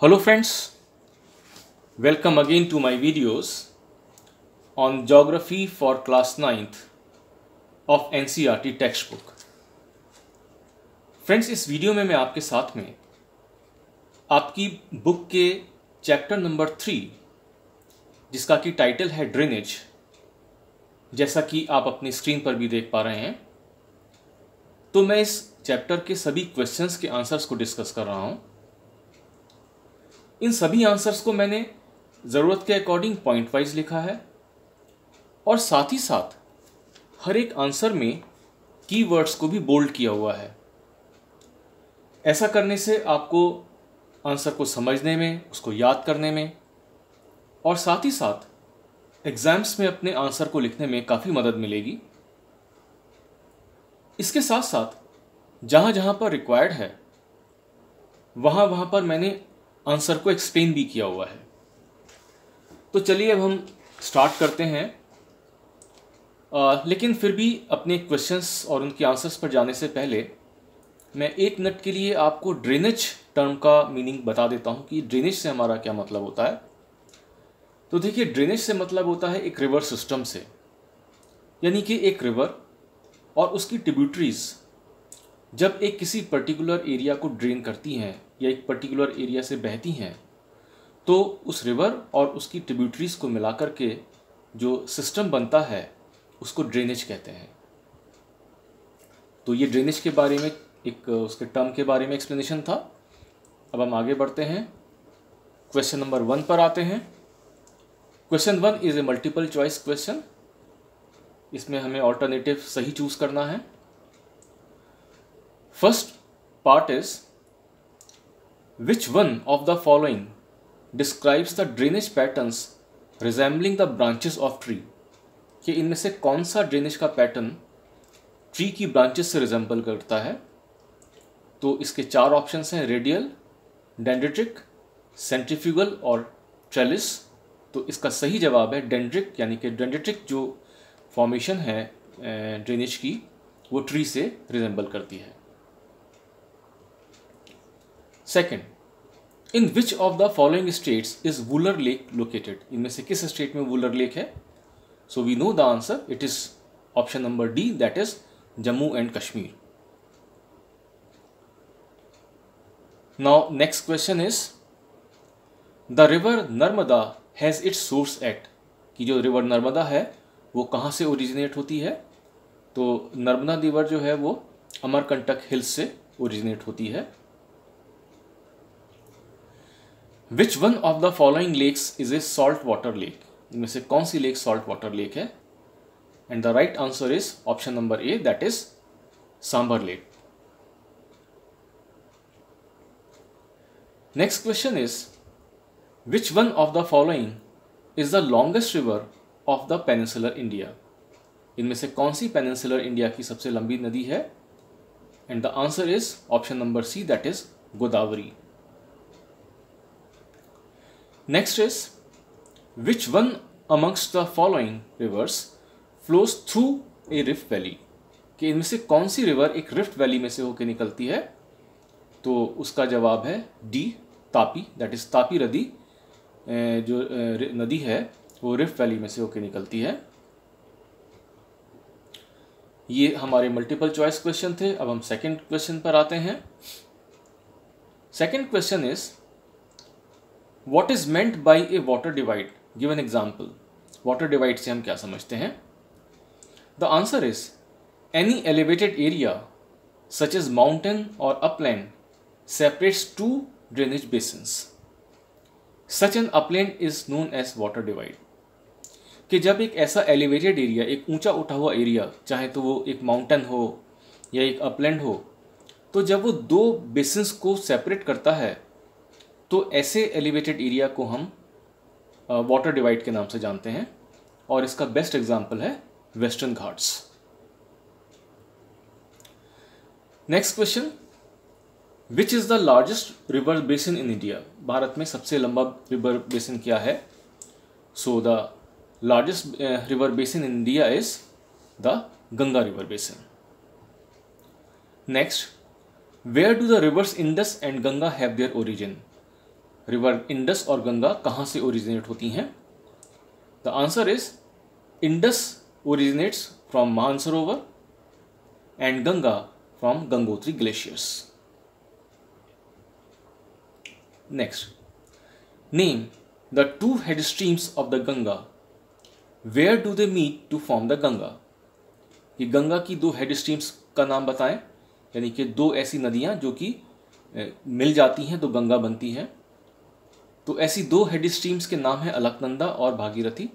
Hello friends, welcome again to my videos on Geography for class 9th of NCERT textbook. Friends, इस video में मैं आपके साथ में आपकी बुक के चैप्टर नंबर 3 जिसका कि टाइटल है ड्रेनेज, जैसा कि आप अपनी स्क्रीन पर भी देख पा रहे हैं, तो मैं इस चैप्टर के सभी क्वेश्चंस के आंसर्स को डिस्कस कर रहा हूं। इन सभी आंसर्स को मैंने ज़रूरत के अकॉर्डिंग पॉइंट वाइज लिखा है और साथ ही साथ हर एक आंसर में कीवर्ड्स को भी बोल्ड किया हुआ है। ऐसा करने से आपको आंसर को समझने में, उसको याद करने में और साथ ही साथ एग्जाम्स में अपने आंसर को लिखने में काफ़ी मदद मिलेगी। इसके साथ साथ जहाँ जहाँ पर रिक्वायर्ड है वहाँ वहाँ पर मैंने आंसर को एक्सप्लेन भी किया हुआ है। तो चलिए अब हम स्टार्ट करते हैं। लेकिन फिर भी अपने क्वेश्चंस और उनके आंसर्स पर जाने से पहले मैं 1 मिनट के लिए आपको ड्रेनेज टर्म का मीनिंग बता देता हूँ कि ड्रेनेज से हमारा क्या मतलब होता है। तो देखिए, ड्रेनेज से मतलब होता है एक रिवर सिस्टम से, यानी कि एक रिवर और उसकी ट्रिब्यूटरीज जब एक किसी पर्टिकुलर एरिया को ड्रेन करती हैं या एक पर्टिकुलर एरिया से बहती हैं, तो उस रिवर और उसकी ट्रिब्यूटरीज को मिलाकर के जो सिस्टम बनता है उसको ड्रेनेज कहते हैं। तो ये ड्रेनेज के बारे में एक उसके टर्म के बारे में एक्सप्लेनेशन था। अब हम आगे बढ़ते हैं, क्वेश्चन नंबर 1 पर आते हैं। Question 1 is a multiple choice question. इसमें हमें ऑल्टरनेटिव सही चूज करना है। First part is which one of the following describes the drainage patterns resembling the branches of tree? कि इनमें से कौन सा ड्रेनेज का पैटर्न ट्री की ब्रांचेस से रिजेंबल करता है? तो इसके 4 ऑप्शंस हैं, रेडियल, डेंड्रिटिक, सेंट्रीफ्यूगल और ट्रेलिस। तो इसका सही जवाब है डेंड्रिक, यानी कि डेंड्रिटिक जो फॉर्मेशन है ड्रेनेज की वो ट्री से रिजेंबल करती है। Second, in which of the following states is Wular lake located? इनमें से किस स्टेट में वुलर लेक है? So we know the answer, it is option number D, that is Jammu and Kashmir. Now next question is the river Narmada has its source at? कि जो river Narmada है वो कहाँ से ओरिजिनेट होती है? तो नर्मदा रिवर जो है वो अमरकंटक हिल्स से ओरिजिनेट होती है। Which one of the following lakes is a salt water lake? इनमें से कौन सी लेक सॉल्ट वाटर लेक है? And the right answer is option number A, that is Sambhar lake. Next question is which one of the following is the longest river of the peninsular India? इनमें से कौन सी peninsular India की सबसे लंबी नदी है? And the answer is option number C, that is Godavari. Next is which one amongst the following rivers flows through a rift valley? कि इनमें से कौन सी रिवर एक रिफ्ट वैली में से होकर निकलती है? तो उसका जवाब है D, Tapi, that is Tapi नदी। जो नदी है वो रिफ्ट वैली में से होकर निकलती है। ये हमारे मल्टीपल चॉइस क्वेश्चन थे। अब हम सेकंड क्वेश्चन पर आते हैं। Second question is What is meant by a water divide? Give an example. Water divide से हम क्या समझते हैं? The answer is any elevated area such as mountain or upland separates 2 drainage basins. Such an upland is known as water divide. कि जब एक ऐसा elevated area, एक ऊंचा उठा हुआ एरिया, चाहे तो वो एक माउंटेन हो या एक अपलैंड हो, तो जब वो 2 बेसिन्स को सेपरेट करता है तो ऐसे एलिवेटेड एरिया को हम वाटर डिवाइड के नाम से जानते हैं। और इसका बेस्ट एग्जांपल है western Ghats. Next question, which is the largest river basin in India? Bharat में सबसे लंबा रिवर बेसिन क्या है? So the largest river basin in India is the Ganga river basin. Next, where do the rivers Indus and Ganga have their origin? River Indus और गंगा कहाँ से originate होती हैं? The answer is Indus originates from Mansarovar and Ganga from Gangotri glaciers. Next, name the two head streams of the Ganga. Where do they meet to form the Ganga? ये गंगा की दो head streams का नाम बताएं, यानी कि दो ऐसी नदियां जो कि मिल जाती हैं तो गंगा बनती हैं। तो ऐसी दो हेड स्ट्रीम्स के नाम हैं अलकनंदा और भागीरथी।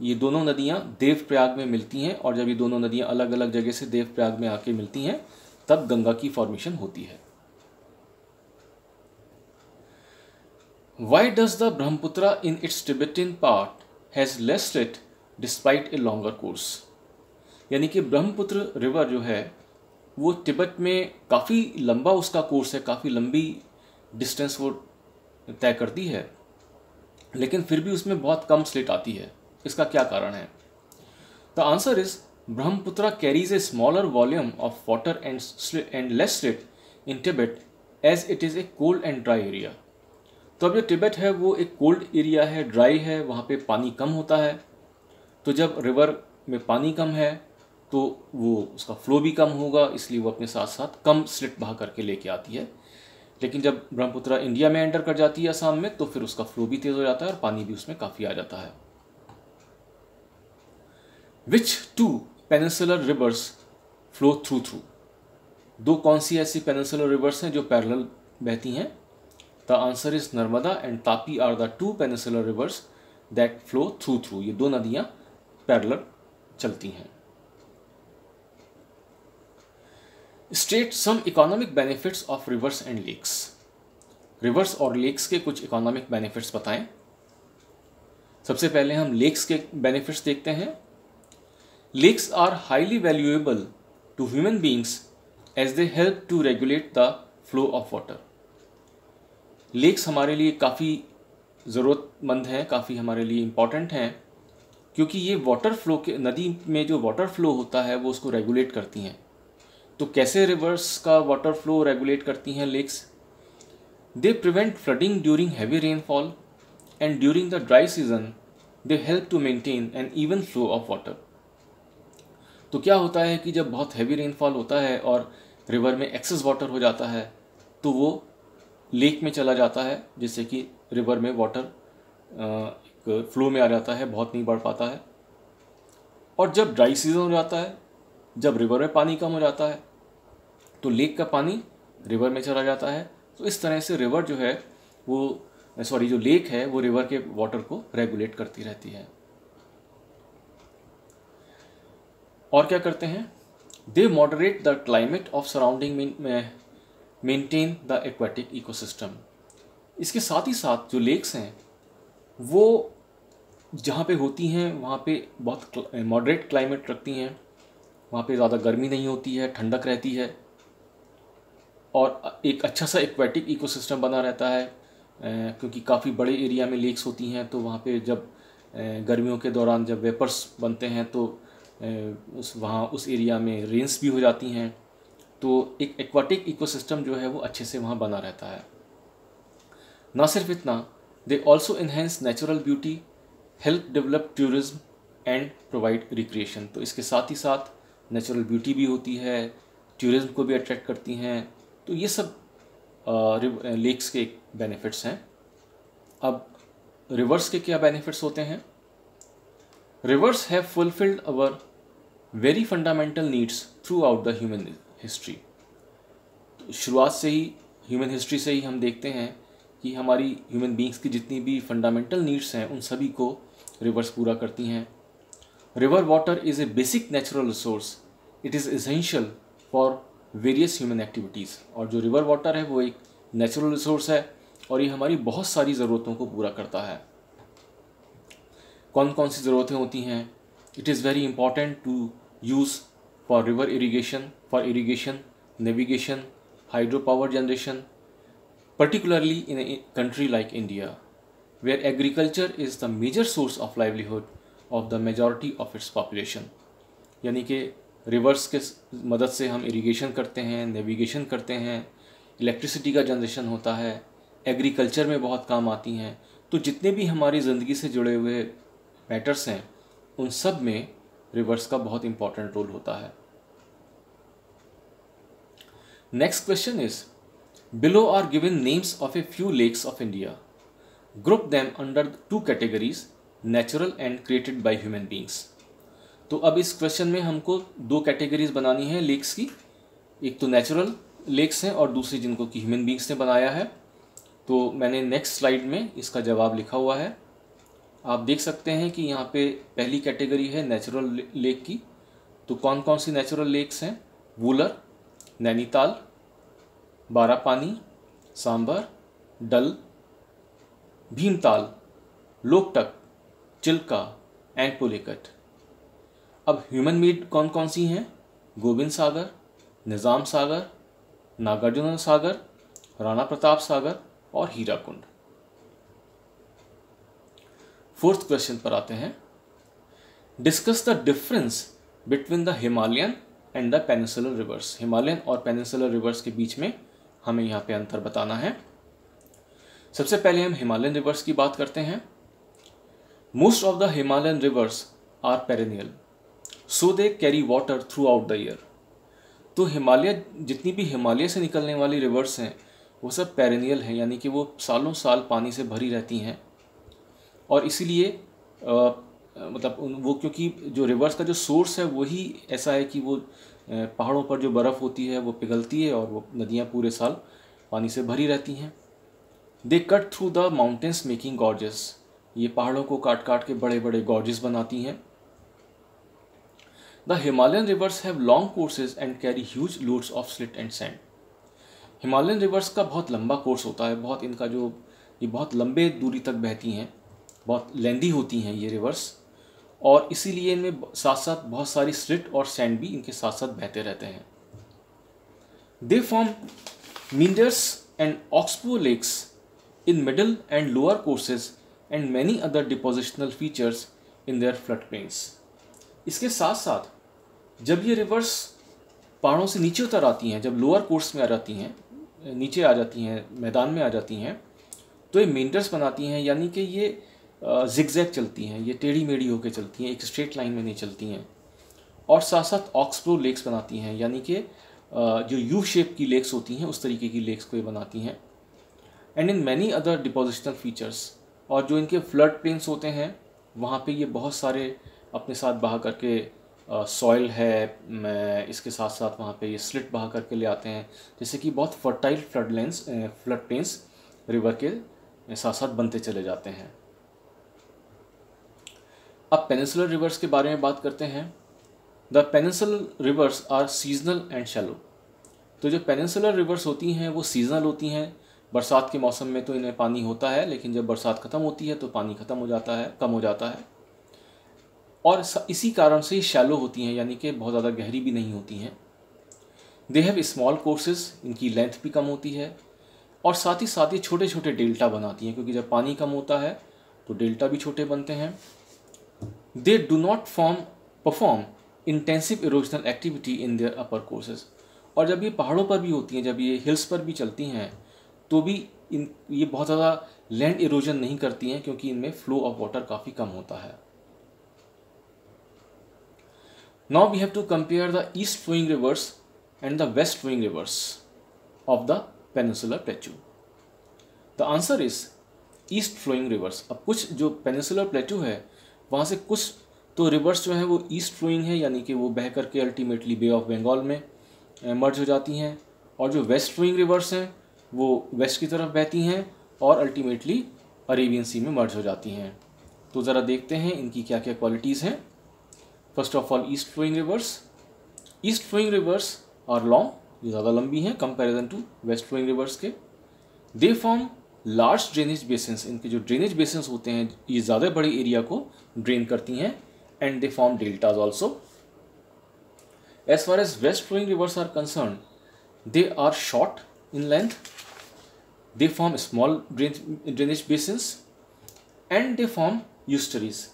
ये दोनों नदियां देवप्रयाग में मिलती हैं, और जब ये दोनों नदियां अलग अलग जगह से देवप्रयाग में आके मिलती हैं तब गंगा की फॉर्मेशन होती है। Why does the Brahmaputra in its Tibetan part has less straight despite a longer course? यानी कि ब्रह्मपुत्र रिवर जो है वो तिब्बत में काफ़ी लंबा उसका कोर्स है, काफ़ी लंबी डिस्टेंस वो तय करती है, लेकिन फिर भी उसमें बहुत कम स्लिट आती है। इसका क्या कारण है? The answer is Brahmaputra carries a smaller volume of water and less slit in Tibet as it is a cold and dry area. तो अब जो तिब्बत है वो एक कोल्ड एरिया है, ड्राई है, वहाँ पे पानी कम होता है। तो जब रिवर में पानी कम है तो वो उसका फ्लो भी कम होगा, इसलिए वो अपने साथ साथ कम स्लिट बहा करके लेके आती है। लेकिन जब ब्रह्मपुत्र इंडिया में एंटर कर जाती है असम में, तो फिर उसका फ्लो भी तेज हो जाता है और पानी भी उसमें काफ़ी आ जाता है। Which two peninsular rivers flow through? दो कौन सी ऐसी पेनिनसुलर रिवर्स हैं जो पैरेलल बहती हैं? The answer is Narmada and Tapi are the two peninsular rivers that flow through. ये दो नदियां पैरेलल चलती हैं। State some economic benefits of rivers and lakes. Rivers और लेक्स के कुछ इकोनॉमिक बेनिफिट्स बताएं। सबसे पहले हम लेक्स के बेनिफिट्स देखते हैं। Lakes are highly valuable to human beings as they help to regulate the flow of water. Lakes हमारे लिए काफ़ी ज़रूरतमंद हैं, काफ़ी हमारे लिए इम्पॉर्टेंट हैं, क्योंकि ये वाटर फ्लो के, नदी में जो वाटर फ्लो होता है वो उसको रेगुलेट करती हैं। तो कैसे रिवर्स का वाटर फ्लो रेगुलेट करती हैं lakes? They prevent flooding during heavy rainfall and during the dry season they help to maintain an even flow of water. तो क्या होता है कि जब बहुत हैवी रेनफॉल होता है और रिवर में एक्सेस वाटर हो जाता है तो वो लेक में चला जाता है, जिससे कि रिवर में वाटर एक फ्लो में आ जाता है, बहुत नहीं बढ़ पाता है। और जब ड्राई सीजन हो जाता है, जब रिवर में पानी कम हो जाता है, तो लेक का पानी रिवर में चला जाता है। तो इस तरह से रिवर जो है वो जो लेक है वो रिवर के वाटर को रेगुलेट करती रहती है। और क्या करते हैं? They moderate the climate of surrounding maintain the aquatic ecosystem. इसके साथ ही साथ जो लेक्स हैं वो जहाँ पे होती हैं वहाँ पे बहुत मॉडरेट क्लाइमेट रखती हैं। वहाँ पे ज़्यादा गर्मी नहीं होती है, ठंडक रहती है, और एक अच्छा सा एक्वेटिक इकोसिस्टम बना रहता है। क्योंकि काफ़ी बड़े एरिया में लेक्स होती हैं, तो वहाँ पे जब गर्मियों के दौरान जब वेपर्स बनते हैं तो उस एरिया में रेन्स भी हो जाती हैं। तो एक एक्वाटिक इकोसिस्टम जो है वो अच्छे से वहाँ बना रहता है। ना सिर्फ इतना, they also enhance natural beauty, help develop tourism and provide recreation. तो इसके साथ ही साथ नेचुरल ब्यूटी भी होती है, टूरिज्म को भी अट्रैक्ट करती हैं। तो ये सब लेक्स के बेनिफिट्स हैं। अब रिवर्स के क्या बेनिफिट्स होते हैं? Reverse have fulfilled our very fundamental needs through out the human history. शुरुआत से ही, ह्यूमन हिस्ट्री से ही हम देखते हैं कि हमारी ह्यूमन बींग्स की जितनी भी फंडामेंटल नीड्स हैं उन सभी को रिवर्स पूरा करती हैं। River water is a basic natural resource, it is essential for various human activities. और जो रिवर वाटर है वो एक नेचुरल रिसोर्स है और ये हमारी बहुत सारी ज़रूरतों को पूरा करता है। कौन कौन सी ज़रूरतें होती हैं? It is very important to use for river irrigation, navigation, hydro power generation, particularly in a country like India, where agriculture is the major source of livelihood of the majority of its population। यानी कि reverse के मदद से हम irrigation करते हैं, navigation करते हैं, इलेक्ट्रिसिटी का जनरेशन होता है, एग्रीकल्चर में बहुत काम आती हैं। तो जितने भी हमारी ज़िंदगी से जुड़े हुए मैटर्स हैं उन सब में रिवर्स का बहुत इंपॉर्टेंट रोल होता है। Next question is, below are given names of a few lakes of India, group them under 2 categories, natural and created by human beings. तो अब इस क्वेश्चन में हमको 2 कैटेगरीज बनानी है लेक्स की, एक तो नेचुरल लेक्स हैं और दूसरी जिनको कि ह्यूमन बींग्स ने बनाया है। तो मैंने नेक्स्ट स्लाइड में इसका जवाब लिखा हुआ है, आप देख सकते हैं कि यहाँ पे पहली कैटेगरी है नेचुरल लेक की। तो कौन कौन सी नेचुरल लेक्स हैं? वुलर, नैनीताल, बारापानी, सांबर, डल, भीमताल, लोकटक, चिल्का एंड पुलिकट। अब ह्यूमन मेड कौन कौन सी हैं? गोविंद सागर, निज़ाम सागर, नागार्जुन सागर, राणा प्रताप सागर और हीराकुंड। 4th क्वेश्चन पर आते हैं, discuss the difference between the Himalayan and the peninsular reverse. Himalayan और पेनिनसुलर रिवर्स के बीच में हमें यहाँ पे अंतर बताना है। सबसे पहले हम हिमालयन रिवर्स की बात करते हैं। Most of the Himalayan rivers are perennial, so they carry water throughout the year. तो हिमालय, जितनी भी हिमालय से निकलने वाली रिवर्स हैं वो सब पेरेनियल हैं, यानी कि वो सालों साल पानी से भरी रहती हैं। और इसीलिए मतलब वो, क्योंकि जो रिवर्स का जो सोर्स है वही ऐसा है कि वो पहाड़ों पर जो बर्फ़ होती है वो पिघलती है और वो नदियाँ पूरे साल पानी से भरी रहती हैं। They cut through the mountains making gorges, ये पहाड़ों को काट काट के बड़े बड़े गॉर्जेस बनाती हैं। The Himalayan reverse have long courses and carry huge loads of slit and sand. Himalayan reverse का बहुत लंबा कोर्स होता है, बहुत इनका जो ये बहुत लंबे दूरी तक बहती हैं, बहुत लेंदी होती हैं ये रिवर्स, और इसीलिए इनमें साथ साथ बहुत सारी स्लिट और सैंड भी इनके साथ साथ बहते रहते हैं। They form meanders and oxbow lakes in middle and lower courses and many other depositional features in their flood plains. इसके साथ साथ जब ये रिवर्स पहाड़ों से नीचे उतर आती हैं, जब लोअर कोर्स में आ जाती हैं, नीचे आ जाती हैं, मैदान में आ जाती हैं, तो ये मींडर्स बनाती हैं, यानी कि ये जिगजैग चलती हैं, ये टेढ़ी मेढ़ी होकर चलती हैं, एक स्ट्रेट लाइन में नहीं चलती हैं। और साथ साथ ऑक्सबो लेक्स बनाती हैं, यानी कि जो यू शेप की लेक्स होती हैं उस तरीके की लेक्स को ये बनाती हैं। And in many other depositional features, और जो इनके फ्लड प्लेन्स होते हैं वहाँ पे ये बहुत सारे अपने साथ बहा करके सॉइल है, इसके साथ साथ वहाँ पे ये स्लिट बहा करके ले आते हैं, जैसे कि बहुत फर्टाइल फ्लड प्लेन्स रिवर के साथ साथ बनते चले जाते हैं। अब पेनिनसुलर रिवर्स के बारे में बात करते हैं। The peninsular rivers are seasonal and shallow. तो जो पेनिनसुलर रिवर्स होती हैं वो सीजनल होती हैं, बरसात के मौसम में तो इनमें पानी होता है, लेकिन जब बरसात ख़त्म होती है तो पानी ख़त्म हो जाता है, कम हो जाता है, और इसी कारण से शैलो होती हैं, यानी कि बहुत ज़्यादा गहरी भी नहीं होती हैं। दे हैव स्मॉल कोर्सेज, इनकी लेंथ भी कम होती है, और साथ ही छोटे छोटे डेल्टा बनाती हैं, क्योंकि जब पानी कम होता है तो डेल्टा भी छोटे बनते हैं। They do not perform intensive erosional activity in their upper courses. और जब ये पहाड़ों पर भी होती हैं, जब ये हिल्स पर भी चलती हैं, तो भी ये बहुत ज़्यादा लैंड इरोजन नहीं करती हैं, क्योंकि इनमें फ्लो ऑफ वाटर काफ़ी कम होता है। Now we have to compare the east flowing rivers and the west flowing rivers of the peninsular plateau. The answer is east flowing rivers. अब कुछ जो peninsular plateau है वहाँ से कुछ तो रिवर्स जो है वो ईस्ट फ्लोइंग है, यानी कि वो बह करके अल्टीमेटली बे ऑफ बंगाल में मर्ज हो जाती हैं, और जो वेस्ट फ्लोइंग रिवर्स हैं वो वेस्ट की तरफ बहती हैं और अल्टीमेटली अरेबियन सी में मर्ज हो जाती हैं। तो ज़रा देखते हैं इनकी क्या क्या क्वालिटीज़ हैं। First of all east flowing rivers. East flowing rivers are long, ये ज़्यादा लंबी हैं comparison to west flowing rivers के। They form large drainage basins, इनके जो ड्रेनेज बेसिन्स होते हैं ये ज़्यादा बड़े एरिया को ड्रेन करती हैं, and they form deltas also. As far as west flowing rivers are concern, they are short in length, they form small drainage basins, and they form estuaries.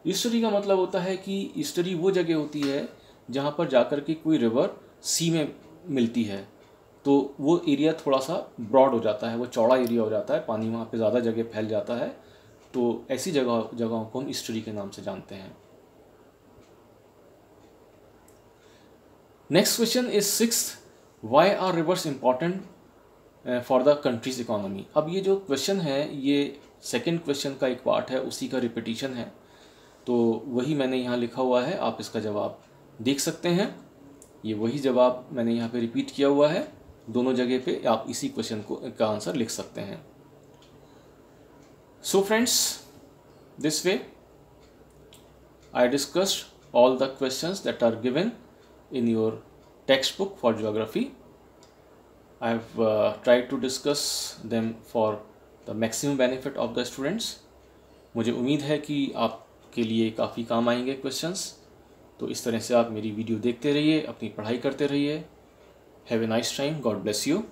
Estuary का मतलब होता है कि ईस्टरी वो जगह होती है जहाँ पर जाकर के कोई रिवर सी में मिलती है, तो वो एरिया थोड़ा सा ब्रॉड हो जाता है, वो चौड़ा एरिया हो जाता है, पानी वहाँ पे ज़्यादा जगह फैल जाता है। तो ऐसी जगहों को हम ईस्टरी के नाम से जानते हैं। Next question is 6th, why are rivers important for the country's economy. अब ये जो क्वेश्चन है ये सेकेंड क्वेश्चन का एक पार्ट है, उसी का रिपीटिशन है, तो वही मैंने यहाँ लिखा हुआ है, आप इसका जवाब देख सकते हैं। ये वही जवाब मैंने यहाँ पे रिपीट किया हुआ है, दोनों जगह पे आप इसी क्वेश्चन का आंसर लिख सकते हैं। So friends, this way I discussed all the questions that are given in your textbook for geography. I have tried to discuss them for the maximum benefit of the students. मुझे उम्मीद है कि आपके लिए काफ़ी काम आएंगे क्वेश्चंस। तो इस तरह से आप मेरी वीडियो देखते रहिए, अपनी पढ़ाई करते रहिए। Have a nice time, God bless you.